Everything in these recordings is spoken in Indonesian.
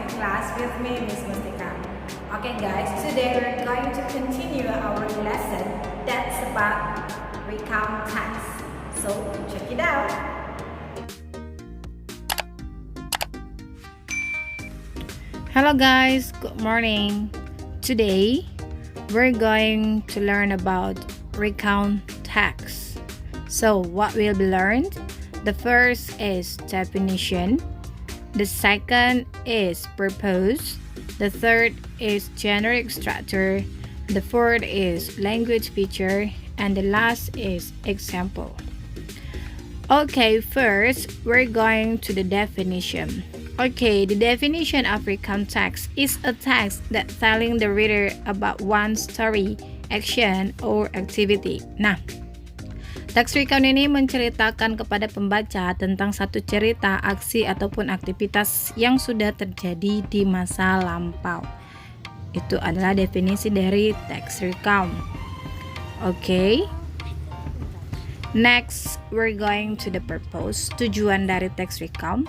my class with me, Miss Mustika. Okay guys, today we're going to continue our lesson that's about recount text. So check it out. Hello guys, good morning. Today we're going to learn about recount text. So what will be learned? The first is definition. The second is purpose. The third is generic structure. The fourth is language feature. And the last is example. Okay, first we're going to the definition. Okay, the definition of recount text is a text that telling the reader about one story, action, or activity. Nah, teks recount ini menceritakan kepada pembaca tentang satu cerita, aksi, ataupun aktivitas yang sudah terjadi di masa lampau. Itu adalah definisi dari teks recount. Okay. Next, we're going to the purpose. Tujuan dari teks recount.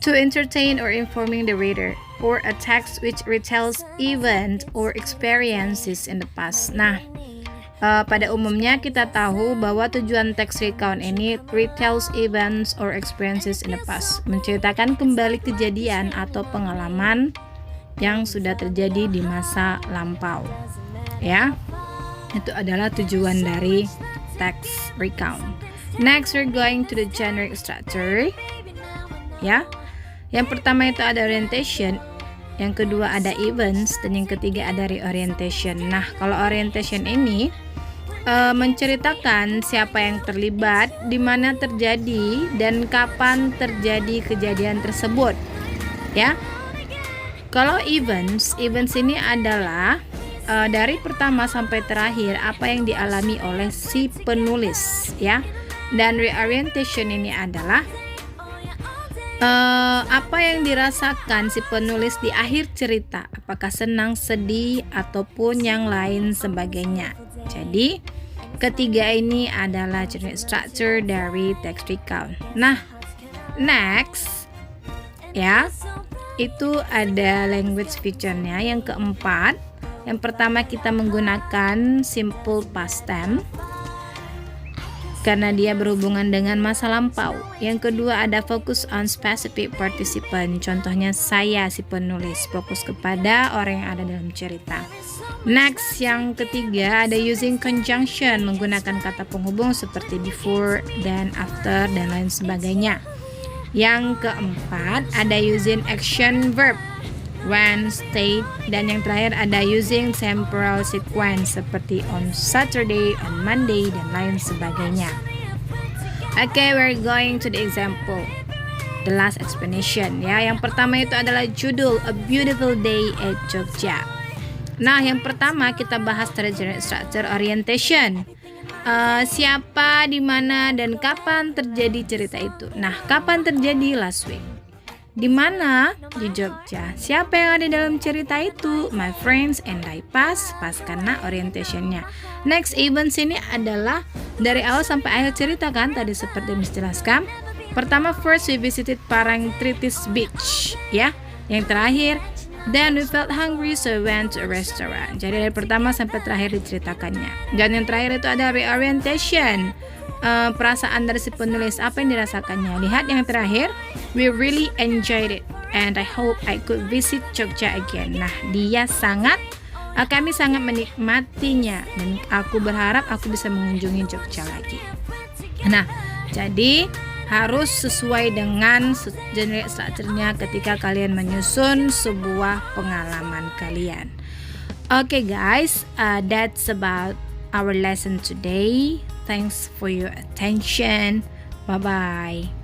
To entertain or informing the reader, or a text which retells event or experiences in the past. Nah, pada umumnya kita tahu bahwa tujuan teks recount ini retells events or experiences in the past, menceritakan kembali kejadian atau pengalaman yang sudah terjadi di masa lampau. Ya, itu adalah tujuan dari teks recount. Next, we're going to the generic structure. Ya, yang pertama itu ada orientation, yang kedua ada events, dan yang ketiga ada reorientation. Nah, kalau orientation ini menceritakan siapa yang terlibat, di mana terjadi, dan kapan terjadi kejadian tersebut. Ya, kalau events ini adalah dari pertama sampai terakhir apa yang dialami oleh si penulis, ya. Dan reorientation ini adalah apa yang dirasakan si penulis di akhir cerita, apakah senang, sedih, ataupun yang lain sebagainya. Jadi ketiga ini adalah generic structure dari teks recount. Nah, next ya, itu ada language feature-nya. Yang keempat, yang pertama kita menggunakan simple past tense karena dia berhubungan dengan masa lampau. Yang kedua ada focus on specific participant. Contohnya saya si penulis, fokus kepada orang yang ada dalam cerita. Next, yang ketiga ada using conjunction, menggunakan kata penghubung seperti before dan after dan lain sebagainya. Yang keempat ada using action verb, when, state, dan yang terakhir ada using temporal sequence seperti on Saturday, on Monday, dan lain sebagainya. Okay, we're going to the example, the last explanation. Ya, yang pertama itu adalah judul A Beautiful Day at Jogja. Nah, yang pertama kita bahas dari generic structure orientation. Siapa, di mana, dan kapan terjadi cerita itu. Nah, kapan terjadi? Last week. Di mana? Di Jogja. Siapa yang ada dalam cerita itu? My friends and I pas karena orientationnya. Next, events ini adalah dari awal sampai akhir cerita kan, tadi seperti yang dijelaskan. Pertama, first we visited Parangtritis Beach, ya. Yang terakhir, then we felt hungry so we went to a restaurant. Jadi dari pertama sampai terakhir diceritakannya. Dan yang terakhir itu ada reorientation. Perasaan dari si penulis, apa yang dirasakannya. Lihat yang terakhir, we really enjoyed it and I hope I could visit Jogja again. Nah, kami sangat menikmatinya dan aku berharap aku bisa mengunjungi Jogja lagi. Nah, jadi harus sesuai dengan generic structure-nya ketika kalian menyusun sebuah pengalaman kalian. Okay guys, that's about our lesson today. Thanks for your attention. Bye-bye.